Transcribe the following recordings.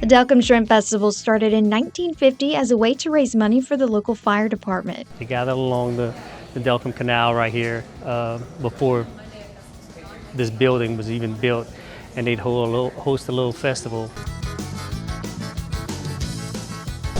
The Delcambre Shrimp Festival started in 1950 as a way to raise money for the local fire department. They gathered along the Delcambre Canal right here before this building was even built, and they'd host a little festival.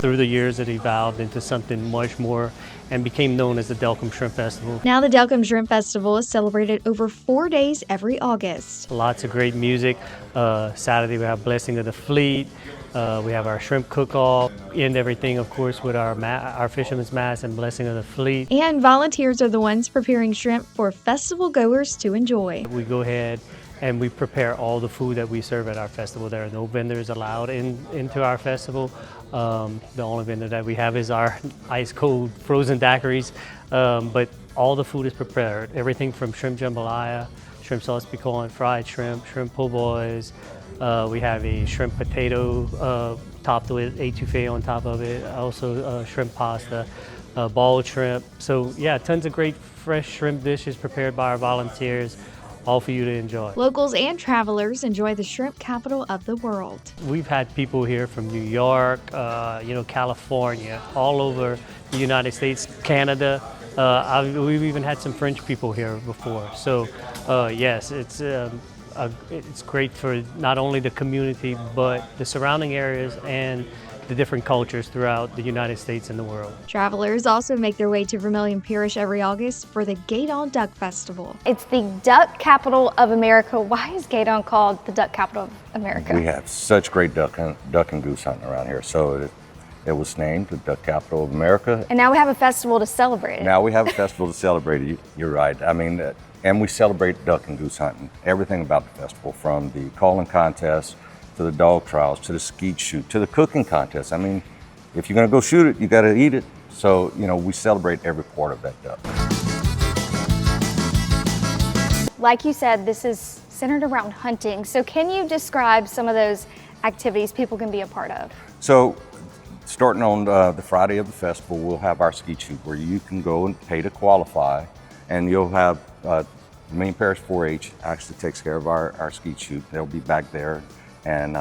Through the years, it evolved into something much more and became known as the Delcambre Shrimp Festival. Now the Delcambre Shrimp Festival is celebrated over 4 days every August. Lots of great music. Saturday we have Blessing of the Fleet. We have our shrimp cook-off. End everything, of course, with our Fisherman's Mass and Blessing of the Fleet. And volunteers are the ones preparing shrimp for festival goers to enjoy. We go ahead and we prepare all the food that we serve at our festival. There are no vendors allowed into our festival. The only vendor that we have is our ice-cold frozen daiquiris, but all the food is prepared. Everything from shrimp jambalaya, shrimp sauce piquant, fried shrimp, shrimp po' boys. We have a shrimp potato topped with etouffee on top of it, also shrimp pasta, balled shrimp. So yeah, tons of great fresh shrimp dishes prepared by our volunteers, all for you to enjoy. Locals and travelers enjoy the shrimp capital of the world. We've had people here from New York, California, all over the United States, Canada. We've even had some French people here before. So yes, it's great for not only the community, but the surrounding areas and the different cultures throughout the United States and the world. Travelers also make their way to Vermilion Parish every August for the Gaydon Duck Festival. It's the duck capital of America. Why is Gaydon called the duck capital of America? We have such great duck and goose hunting around here, so it was named the duck capital of America. And now we have a festival to celebrate it. Now we have a festival to celebrate it. You're right. I mean, and we celebrate duck and goose hunting. Everything about the festival, from the calling contest, to the dog trials, to the skeet shoot, to the cooking contest. I mean, if you're gonna go shoot it, you gotta eat it. So, we celebrate every part of that duck. Like you said, this is centered around hunting. So can you describe some of those activities people can be a part of? So, starting on the Friday of the festival, we'll have our skeet shoot where you can go and pay to qualify, and you'll have Vermilion Parish 4-H actually takes care of our skeet shoot. They'll be back there, and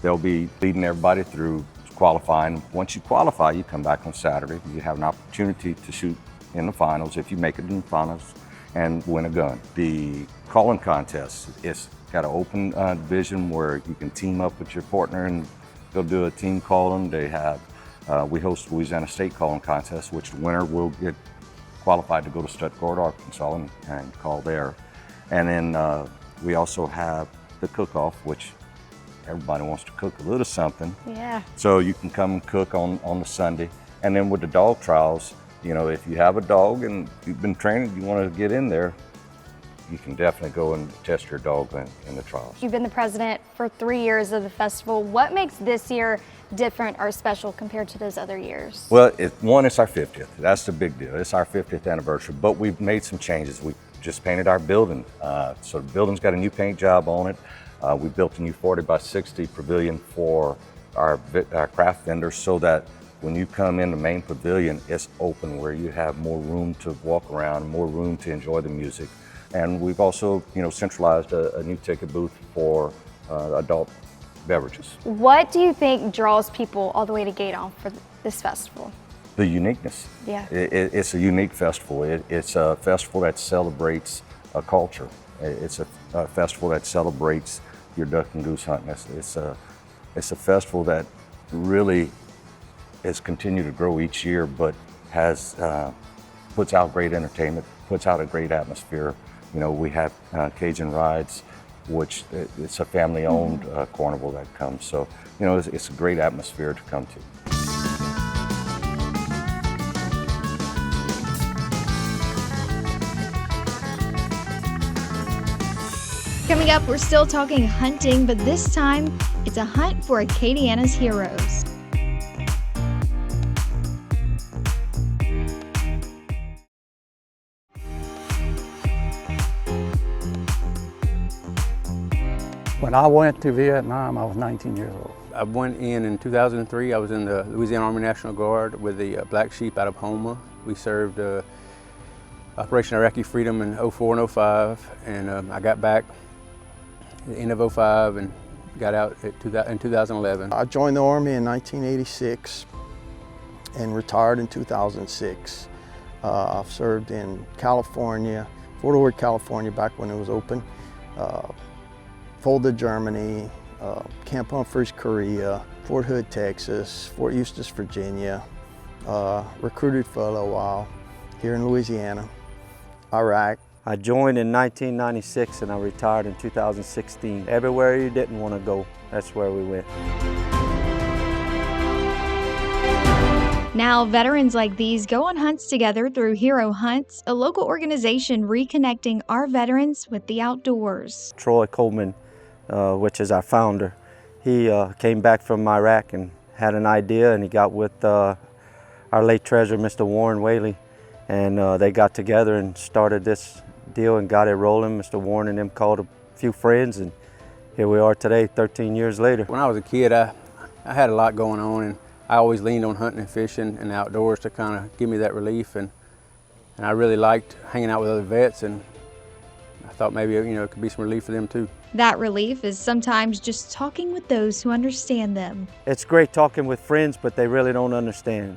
they'll be leading everybody through qualifying. Once you qualify, you come back on Saturday. You have an opportunity to shoot in the finals if you make it in the finals and win a gun. The calling contest, it's got an open division where you can team up with your partner and go do a team calling. They have, we host Louisiana State calling contest, which the winner will get qualified to go to Stuttgart, Arkansas and call there. And then we also have the cook-off, which everybody wants to cook a little something. Yeah. So you can come and cook on the Sunday. And then with the dog trials, if you have a dog and you've been trained, you want to get in there, you can definitely go and test your dog in the trials. You've been the president for 3 years of the festival. What makes this year different or special compared to those other years? Well, it's our 50th. That's the big deal. It's our 50th anniversary, but we've made some changes. We just painted our building. So the building's got a new paint job on it. We built a new 40 by 60 pavilion for our craft vendors, so that when you come in the main pavilion, it's open where you have more room to walk around, more room to enjoy the music. And we've also, centralized a new ticket booth for adult beverages. What do you think draws people all the way to Gaydon for this festival? The uniqueness. Yeah. It's a unique festival. It's a festival that celebrates a culture. It's a festival that celebrates your duck and goose hunting. It's a festival that really has continued to grow each year, but has puts out great entertainment, puts out a great atmosphere. We have Cajun rides, which it's a family-owned carnival that comes. So, it's a great atmosphere to come to. Coming up, we're still talking hunting, but this time it's a hunt for Acadiana's heroes. When I went to Vietnam, I was 19 years old. I went in 2003. I was in the Louisiana Army National Guard with the Black Sheep out of Houma. We served Operation Iraqi Freedom in 04 and 05, and I got back at the end of 05 and got out in 2011. I joined the Army in 1986 and retired in 2006. I've served in California, Fort Ord, California, back when it was open, Fulda, Germany, Camp Humphreys, Korea, Fort Hood, Texas, Fort Eustis, Virginia, recruited for a little while here in Louisiana, Iraq. I joined in 1996 and I retired in 2016. Everywhere you didn't want to go, that's where we went. Now, veterans like these go on hunts together through Hero Hunts, a local organization reconnecting our veterans with the outdoors. Troy Coleman, which is our founder, he came back from Iraq and had an idea, and he got with our late treasurer, Mr. Warren Whaley, and they got together and started this deal and got it rolling. Mr. Warren and them called a few friends, and here we are today, 13 years later. When I was a kid, I had a lot going on, and I always leaned on hunting and fishing and outdoors to kind of give me that relief, and I really liked hanging out with other vets, and I thought maybe it could be some relief for them too. That relief is sometimes just talking with those who understand them. It's great talking with friends, but they really don't understand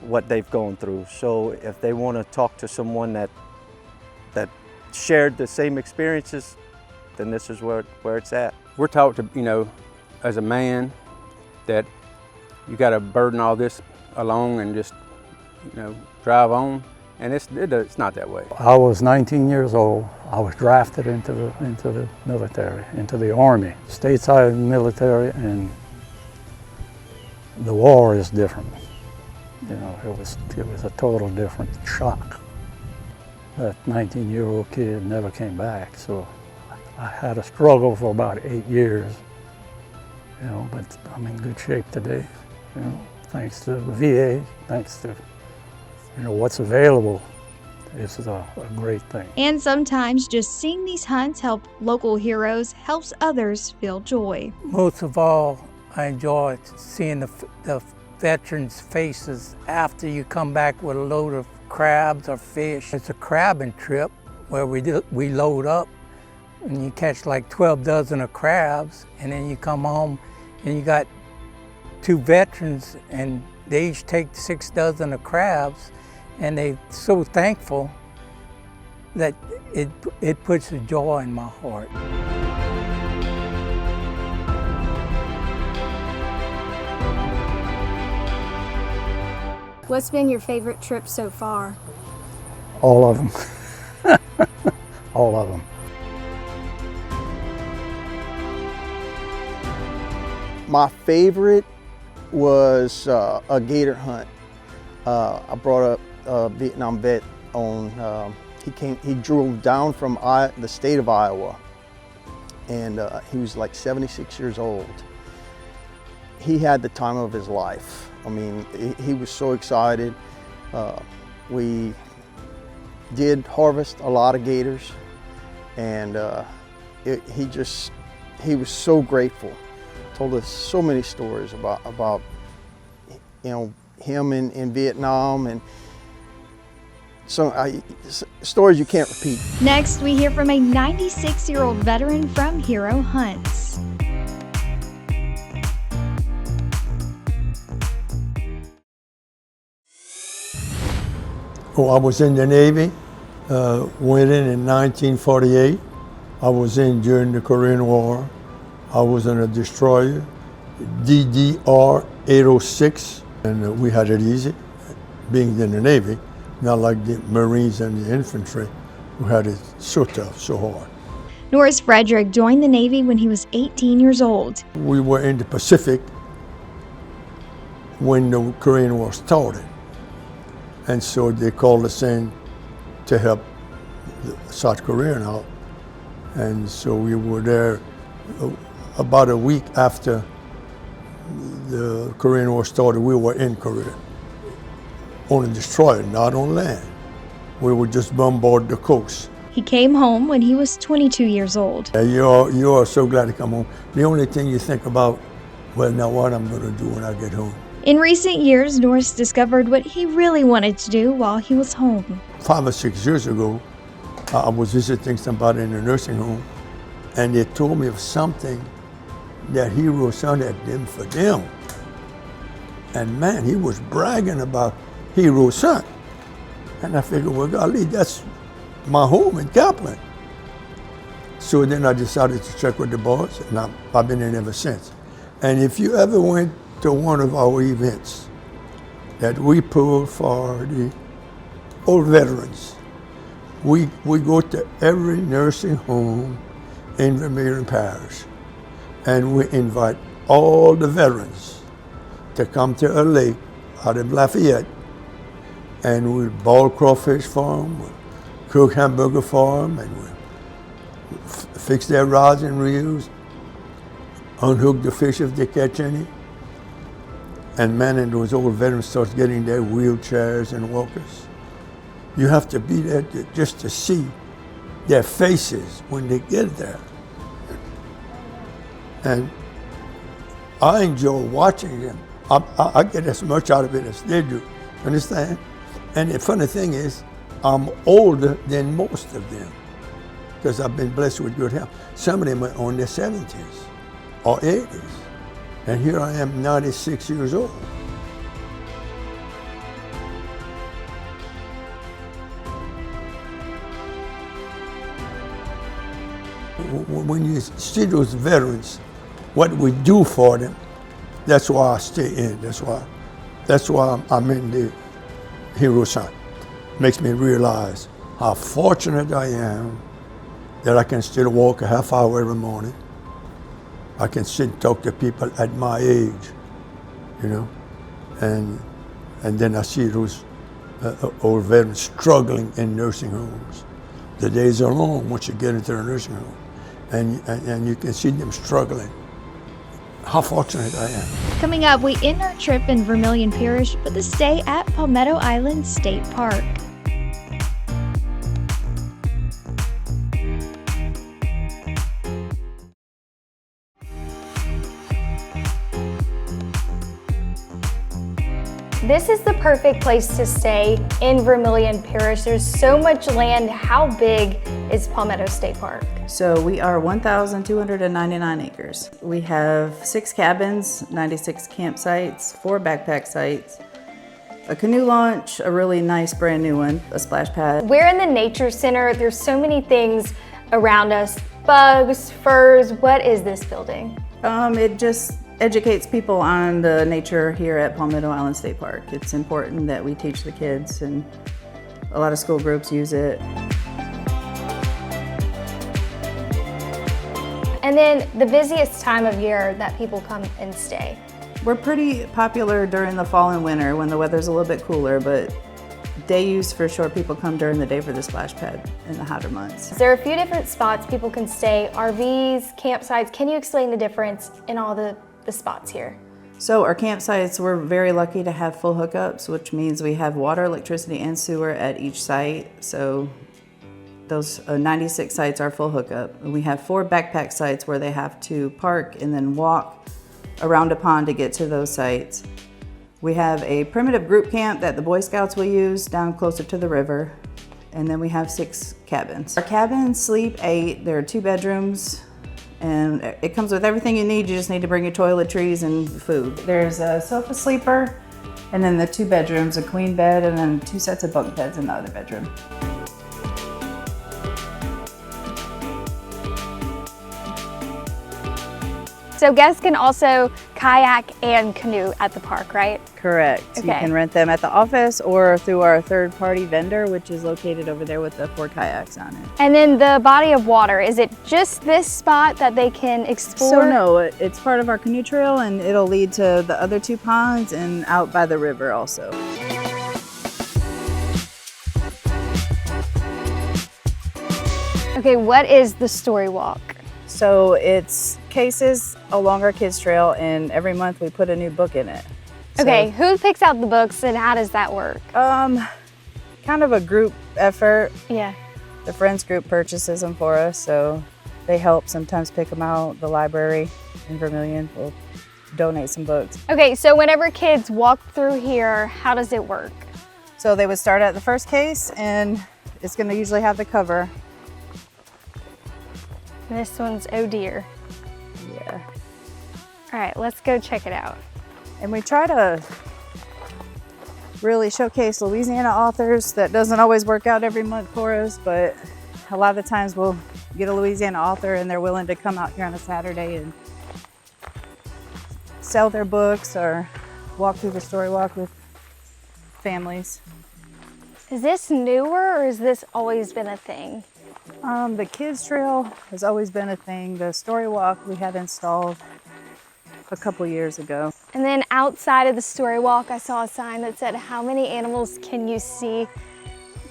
what they've gone through. So if they want to talk to someone that shared the same experiences, then this is where it's at. We're taught to, as a man, that you got to burden all this along and just, drive on, and it's not that way. I was 19 years old. I was drafted into the military, into the Army. Stateside military, and the war is different. It was a total different shock. That 19-year-old kid never came back, so I had a struggle for about 8 years. But I'm in good shape today. Thanks to the VA, thanks to what's available. This is a great thing. And sometimes just seeing these hunts help local heroes helps others feel joy. Most of all, I enjoy seeing the veterans' faces after you come back with a load of crabs or fish. It's a crabbing trip where we load up and you catch like 12 dozen of crabs, and then you come home and you got 2 veterans and they each take 6 dozen of crabs, and they're so thankful that it puts a joy in my heart. What's been your favorite trip so far? All of them. All of them. My favorite was a gator hunt. I brought a Vietnam vet on. He drove down from the state of Iowa, and he was like 76 years old. He had the time of his life. I mean, he was so excited. We did harvest a lot of gators, and he was so grateful. Told us so many stories about him in Vietnam, and stories you can't repeat. Next, we hear from a 96-year-old veteran from Hero Hunts. I was in the Navy, went in 1948. I was in during the Korean War. I was in a destroyer, DDR 806, and we had it easy, being in the Navy, not like the Marines and the infantry, who had it so tough, so hard. Norris Frederick joined the Navy when he was 18 years old. We were in the Pacific when the Korean War started, and so they called us in to help South Korea out, and so we were there about a week after the Korean War started. We were in Korea on a destroyer, not on land. We would just bombard the coast. He came home when he was 22 years old. You are so glad to come home. The only thing you think about, well, now what I'm going to do when I get home. In recent years, Norris discovered what he really wanted to do while he was home. 5 or 6 years ago, I was visiting somebody in a nursing home, and they told me of something that hero son had them for them. And man, he was bragging about hero son. And I figured, well, golly, that's my home in Kaplan. So then I decided to check with the boys, and I've been in ever since. And if you ever went to one of our events that we pulled for the old veterans, we go to every nursing home in Vermilion Parish, and we invite all the veterans to come to a lake out in Lafayette, and we boil crawfish for them, we cook hamburger for them, and we fix their rods and reels, unhook the fish if they catch any. And man, and those old veterans start getting their wheelchairs and walkers. You have to be there just to see their faces when they get there. And I enjoy watching them. I get as much out of it as they do, understand? And the funny thing is, I'm older than most of them because I've been blessed with good health. Some of them are on their 70s or 80s. And here I am, 96 years old. When you see those veterans, what we do for them, that's why I stay in. That's why I'm in the Hero Son. Makes me realize how fortunate I am that I can still walk a half hour every morning. I can sit and talk to people at my age, you know, and then I see those old veterans struggling in nursing homes. The days are long once you get into a nursing home, and you can see them struggling. How fortunate I am. Coming up, we end our trip in Vermilion Parish with a stay at Palmetto Island State Park. This is the perfect place to stay in Vermilion Parish. There's so much land. How big is Palmetto State Park? So we are 1,299 acres. We have 6 cabins, 96 campsites, 4 backpack sites, a canoe launch, a really nice brand new one, a splash pad. We're in the Nature Center. There's so many things around us. Bugs, furs. What is this building? It just educates people on the nature here at Palmetto Island State Park. It's important that we teach the kids, and a lot of school groups use it. And then the busiest time of year that people come and stay. We're pretty popular during the fall and winter when the weather's a little bit cooler, but day use for sure, people come during the day for the splash pad in the hotter months. There are a few different spots people can stay, RVs, campsites. Can you explain the difference in all the spots here? So our campsites, we're very lucky to have full hookups, which means we have water, electricity, and sewer at each site. So those 96 sites are full hookup. And we have 4 backpack sites where they have to park and then walk around a pond to get to those sites. We have a primitive group camp that the Boy Scouts will use down closer to the river. And then we have 6 cabins. Our cabins sleep 8. There are 2 bedrooms. And it comes with everything you need. You just need to bring your toiletries and food. There's a sofa sleeper, and then the 2 bedrooms, a queen bed, and then 2 sets of bunk beds in the other bedroom. So guests can also kayak and canoe at the park, right? Correct. Okay. You can rent them at the office or through our third-party vendor, which is located over there with the 4 kayaks on it. And then the body of water, is it just this spot that they can explore? So no, it's part of our canoe trail, and it'll lead to the other 2 ponds and out by the river also. Okay, what is the story walk? So it's cases along our kids trail, and every month we put a new book in it. Okay, who picks out the books and how does that work? Kind of a group effort. Yeah. The Friends group purchases them for us, so they help sometimes pick them out. The library in Vermilion will donate some books. Okay, so whenever kids walk through here, how does it work? So they would start at the first case, and it's going to usually have the cover. This one's Oh Dear. Yeah. All right, let's go check it out. And we try to really showcase Louisiana authors. That doesn't always work out every month for us, but a lot of the times we'll get a Louisiana author and they're willing to come out here on a Saturday and sell their books or walk through the story walk with families. Is this newer or has this always been a thing? The kids trail has always been a thing. The story walk we had installed a couple years ago. And then outside of the story walk, I saw a sign that said, "How many animals can you see?"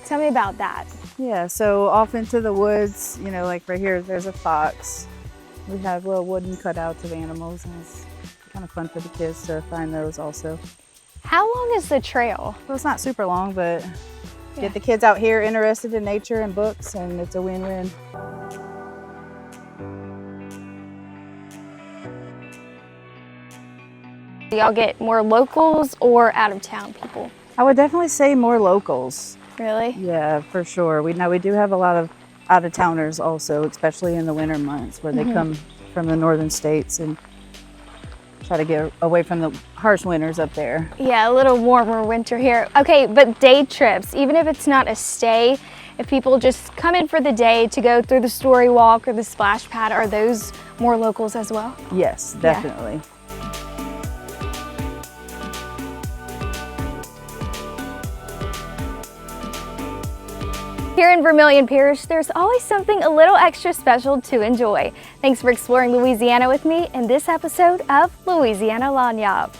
Tell me about that. Yeah, so off into the woods, you know, like right here, there's a fox. We have little wooden cutouts of animals, and it's kind of fun for the kids to find those also. How long is the trail? Well, it's not super long, but get the kids out here interested in nature and books, and it's a win-win. Do y'all get more locals or out-of-town people? I would definitely say more locals. Really? Yeah, for sure. We do have a lot of out-of-towners also, especially in the winter months where they come from the northern states and try to get away from the harsh winters up there. Yeah, a little warmer winter here. Okay, but day trips, even if it's not a stay, if people just come in for the day to go through the story walk or the splash pad, are those more locals as well? Yes, definitely. Here in Vermilion Parish, there's always something a little extra special to enjoy. Thanks for exploring Louisiana with me in this episode of Louisiana Lagniappe.